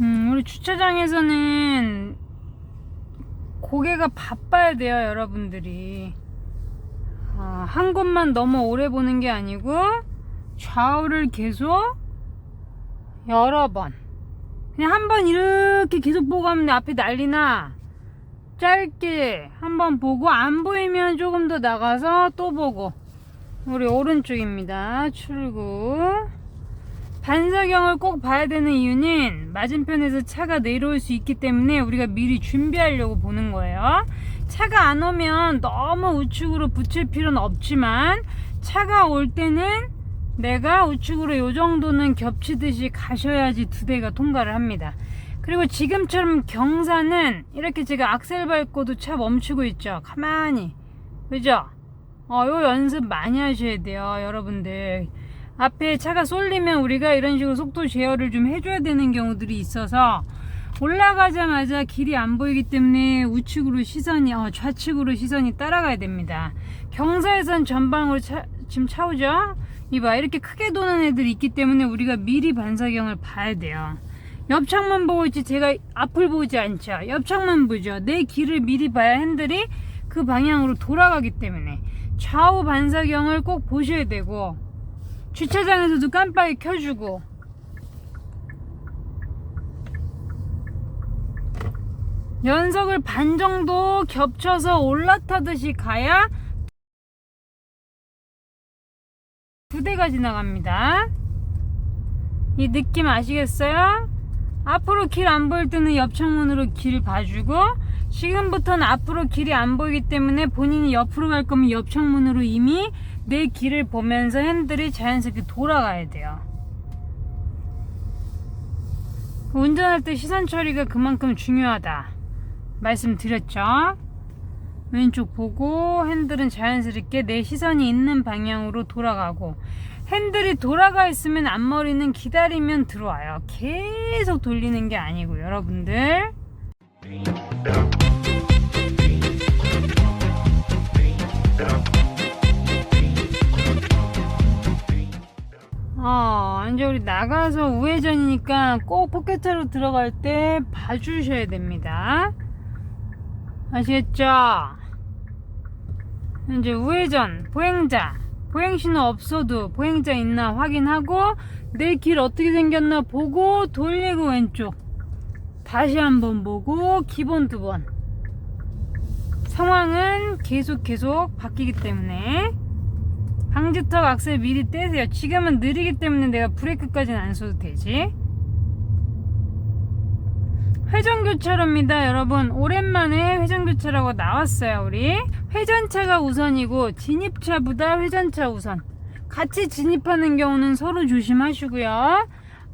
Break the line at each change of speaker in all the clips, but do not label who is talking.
우리 주차장에서는 고개가 바빠야 돼요, 여러분들이. 한 곳만 너무 오래 보는 게 아니고 좌우를 계속 여러 번, 그냥 한 번 이렇게 계속 보고 하면 앞에 난리나. 짧게 한번 보고 안 보이면 조금 더 나가서 또 보고. 우리 오른쪽입니다. 출구. 반사경을 꼭 봐야 되는 이유는 맞은편에서 차가 내려올 수 있기 때문에 우리가 미리 준비하려고 보는 거예요. 차가 안 오면 너무 우측으로 붙일 필요는 없지만, 차가 올 때는 내가 우측으로 요 정도는 겹치듯이 가셔야지 두 대가 통과를 합니다. 그리고 지금처럼 경사는 이렇게 제가 악셀 밟고도 차 멈추고 있죠. 가만히. 그죠? 요 연습 많이 하셔야 돼요, 여러분들. 앞에 차가 쏠리면 우리가 이런 식으로 속도 제어를 좀 해줘야 되는 경우들이 있어서, 올라가자마자 길이 안 보이기 때문에 우측으로 시선이, 좌측으로 시선이 따라가야 됩니다. 경사에선 전방으로 지금 차 오죠? 이봐, 이렇게 크게 도는 애들이 있기 때문에 우리가 미리 반사경을 봐야 돼요. 옆창만 보고 있지 제가 앞을 보지 않죠. 옆창만 보죠. 내 길을 미리 봐야 핸들이 그 방향으로 돌아가기 때문에 좌우 반사경을 꼭 보셔야 되고, 주차장에서도 깜빡이 켜주고, 연석을 반 정도 겹쳐서 올라타듯이 가야 두 대가 지나갑니다. 이 느낌 아시겠어요? 앞으로 길 안 보일 때는 옆창문으로 길 봐주고, 지금부터는 앞으로 길이 안 보이기 때문에 본인이 옆으로 갈 거면 옆창문으로 이미 내 길을 보면서 핸들이 자연스럽게 돌아가야 돼요. 운전할 때 시선 처리가 그만큼 중요하다 말씀드렸죠. 왼쪽 보고 핸들은 자연스럽게 내 시선이 있는 방향으로 돌아가고, 핸들이 돌아가 있으면 앞머리는 기다리면 들어와요. 계속 돌리는 게 아니고, 여러분들. 이제 우리 나가서 우회전이니까 꼭 포켓차로 들어갈 때 봐주셔야 됩니다. 아시겠죠? 이제 우회전, 보행신호 없어도 보행자 있나 확인하고, 내 길 어떻게 생겼나 보고 돌리고 왼쪽 다시 한번 보고, 기본 2번. 상황은 계속 바뀌기 때문에 방지턱 악셀 미리 떼세요. 지금은 느리기 때문에 내가 브레이크까지는 안 써도 되지. 회전교차로입니다, 여러분. 오랜만에 회전교차로가 나왔어요. 우리 회전차가 우선이고 진입차보다 회전차 우선. 같이 진입하는 경우는 서로 조심하시고요.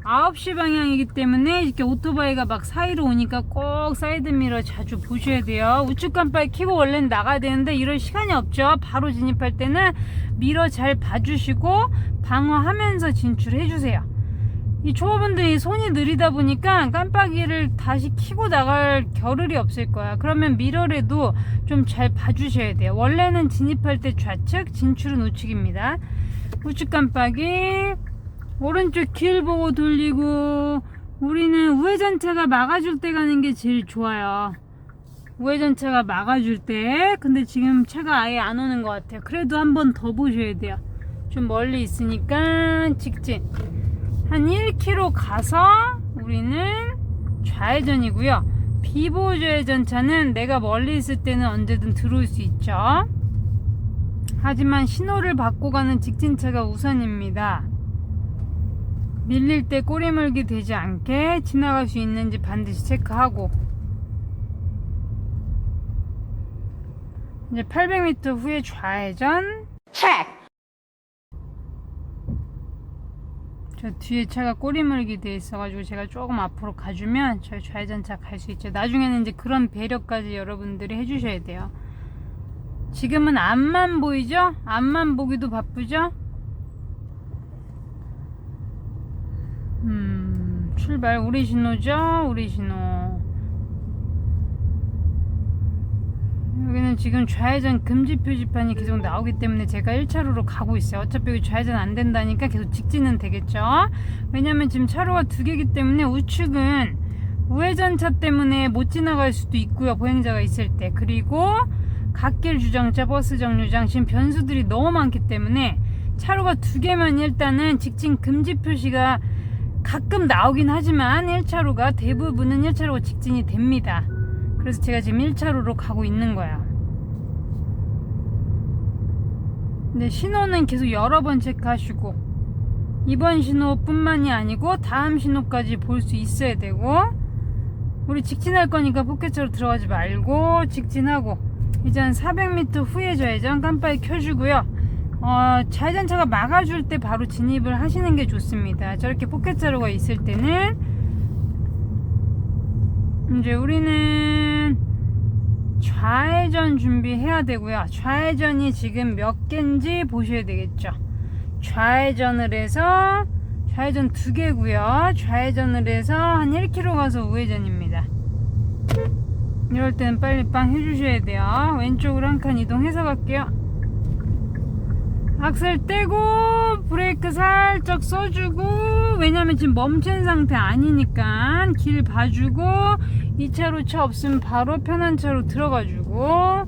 9시 방향이기 때문에 이렇게 오토바이가 막 사이로 오니까 꼭 사이드미러 자주 보셔야 돼요. 우측 깜빡이 켜고 원래는 나가야 되는데 이럴 시간이 없죠. 바로 진입할 때는 미러 잘 봐주시고 방어하면서 진출해주세요. 이 초보분들이 손이 느리다 보니까 깜빡이를 다시 켜고 나갈 겨를이 없을 거야. 그러면 미러라도 좀 잘 봐주셔야 돼요. 원래는 진입할 때 좌측, 진출은 우측입니다. 우측 깜빡이, 오른쪽 길 보고 돌리고. 우리는 우회전차가 막아줄 때 가는 게 제일 좋아요. 우회전차가 막아줄 때. 근데 지금 차가 아예 안 오는 것 같아요. 그래도 한 번 더 보셔야 돼요. 좀 멀리 있으니까 직진. 한 1km 가서 우리는 좌회전이고요. 비보호 좌회전차는 내가 멀리 있을 때는 언제든 들어올 수 있죠. 하지만 신호를 받고 가는 직진차가 우선입니다. 밀릴 때 꼬리물기 되지 않게 지나갈 수 있는지 반드시 체크하고. 이제 800m 후에 좌회전. 체크! 저 뒤에 차가 꼬리물기 돼 있어가지고 제가 조금 앞으로 가주면 저희 좌회전차 갈 수 있죠. 나중에는 이제 그런 배려까지 여러분들이 해주셔야 돼요. 지금은 앞만 보이죠? 앞만 보기도 바쁘죠? 출발. 우리 신호죠? 우리 신호. 여기는 지금 좌회전 금지 표지판이 계속 나오기 때문에 제가 1차로로 가고 있어요. 어차피 좌회전 안 된다니까 계속 직진은 되겠죠. 왜냐면 지금 차로가 두 개이기 때문에 우측은 우회전차 때문에 못 지나갈 수도 있고요, 보행자가 있을 때. 그리고 갓길 주정차, 버스 정류장, 지금 변수들이 너무 많기 때문에 차로가 2개면 일단은 직진 금지 표시가 가끔 나오긴 하지만 1차로가 대부분은 1차로가 직진이 됩니다. 그래서 제가 지금 1차로로 가고 있는 거예요. 근데 신호는 계속 여러 번 체크하시고, 이번 신호뿐만이 아니고 다음 신호까지 볼 수 있어야 되고, 우리 직진할 거니까 포켓차로 들어가지 말고 직진하고, 이제 한 400m 후에 좌회전 깜빡이 켜주고요. 좌회전차가 막아줄 때 바로 진입을 하시는 게 좋습니다. 저렇게 포켓차로가 있을 때는 이제 우리는 좌회전 준비해야 되고요. 좌회전이 지금 몇 개인지 보셔야 되겠죠. 좌회전을 해서 좌회전 2개고요. 좌회전을 해서 한 1km 가서 우회전입니다. 이럴 때는 빨리 빵 해주셔야 돼요. 왼쪽으로 한 칸 이동해서 갈게요. 악셀 떼고 브레이크 살짝 써주고, 왜냐면 지금 멈춘 상태 아니니까 길 봐주고, 2차로 차 없으면 바로 편한 차로 들어가주고,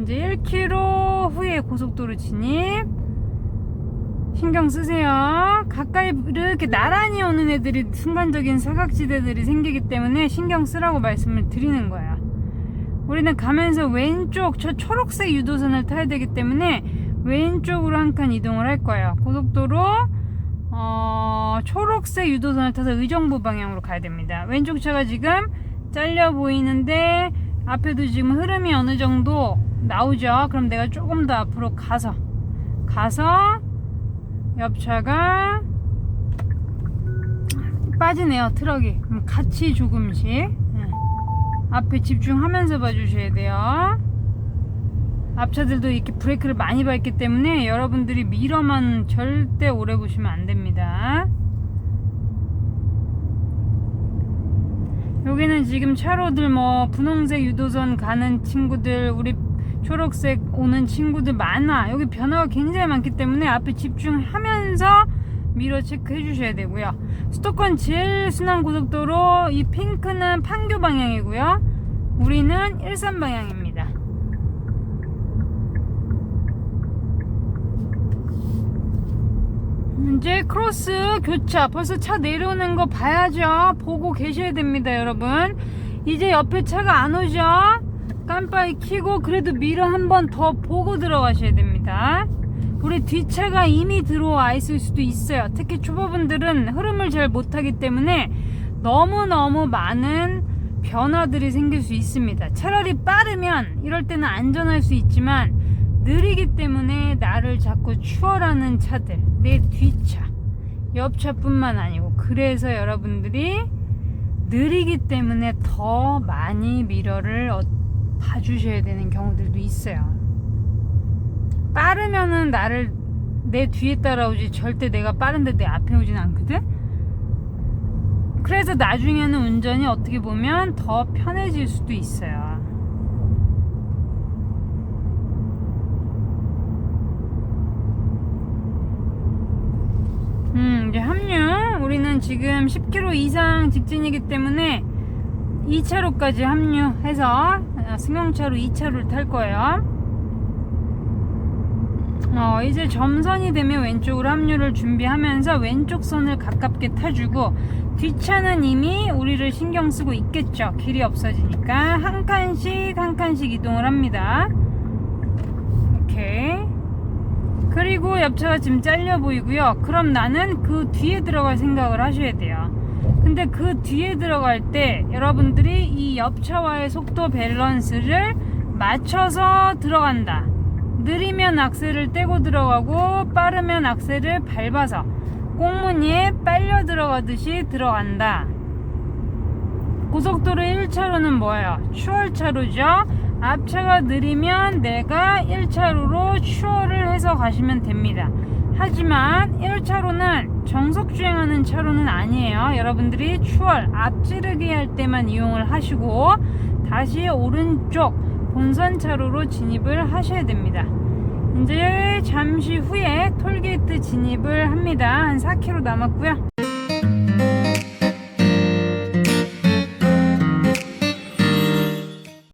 이제 1km 후에 고속도로 진입. 신경 쓰세요. 가까이 이렇게 나란히 오는 애들이 순간적인 사각지대들이 생기기 때문에 신경 쓰라고 말씀을 드리는 거예요. 우리는 가면서 왼쪽 저 초록색 유도선을 타야 되기 때문에 왼쪽으로 한 칸 이동을 할 거예요. 고속도로 초록색 유도선을 타서 의정부 방향으로 가야 됩니다. 왼쪽 차가 지금 잘려 보이는데 앞에도 지금 흐름이 어느 정도 나오죠. 그럼 내가 조금 더 앞으로 가서 옆차가 빠지네요. 트럭이. 그럼 같이 조금씩 앞에 집중하면서 봐주셔야 돼요. 앞차들도 이렇게 브레이크를 많이 밟기 때문에 여러분들이 미러만 절대 오래 보시면 안 됩니다. 여기는 지금 차로들 분홍색 유도선 가는 친구들, 우리 초록색 오는 친구들 많아. 여기 변화가 굉장히 많기 때문에 앞에 집중하면서 미러 체크 해주셔야 되고요. 수도권 제일 순환 고속도로, 이 핑크는 판교 방향이고요. 우리는 일산 방향입니다. 이제 크로스 교차, 벌써 차 내려오는 거 봐야죠. 보고 계셔야 됩니다, 여러분. 이제 옆에 차가 안 오죠? 깜빡이 켜고 그래도 미러 한 번 더 보고 들어가셔야 됩니다. 우리 뒷차가 이미 들어와 있을 수도 있어요. 특히 초보분들은 흐름을 잘 못하기 때문에 너무너무 많은 변화들이 생길 수 있습니다. 차라리 빠르면 이럴 때는 안전할 수 있지만, 느리기 때문에 나를 자꾸 추월하는 차들, 내 뒷차, 옆차뿐만 아니고, 그래서 여러분들이 느리기 때문에 더 많이 미러를 봐주셔야 되는 경우들도 있어요. 빠르면은 나를 내 뒤에 따라오지 절대 내가 빠른데 내 앞에 오진 않거든. 그래서 나중에는 운전이 어떻게 보면 더 편해질 수도 있어요. 이제 합류. 우리는 지금 10km 이상 직진이기 때문에 2차로까지 합류해서 승용차로 2차로를 탈 거예요. 이제 점선이 되면 왼쪽으로 합류를 준비하면서 왼쪽 선을 가깝게 타주고, 뒷차는 이미 우리를 신경 쓰고 있겠죠. 길이 없어지니까 한 칸씩 이동을 합니다. 오케이. 그리고 옆차가 지금 잘려 보이고요. 그럼 나는 그 뒤에 들어갈 생각을 하셔야 돼요. 근데 그 뒤에 들어갈 때 여러분들이 이 옆차와의 속도 밸런스를 맞춰서 들어간다. 느리면 악셀을 떼고 들어가고, 빠르면 악셀을 밟아서 꽁무니에 빨려 들어가듯이 들어간다. 고속도로 1차로는 뭐예요? 추월차로죠. 앞차가 느리면 내가 1차로로 추월을 해서 가시면 됩니다. 하지만 1차로는 정속주행하는 차로는 아니에요. 여러분들이 추월, 앞지르기 할 때만 이용을 하시고, 다시 오른쪽 본선 차로로 진입을 하셔야 됩니다. 이제 잠시 후에 톨게이트 진입을 합니다. 한 4km 남았고요.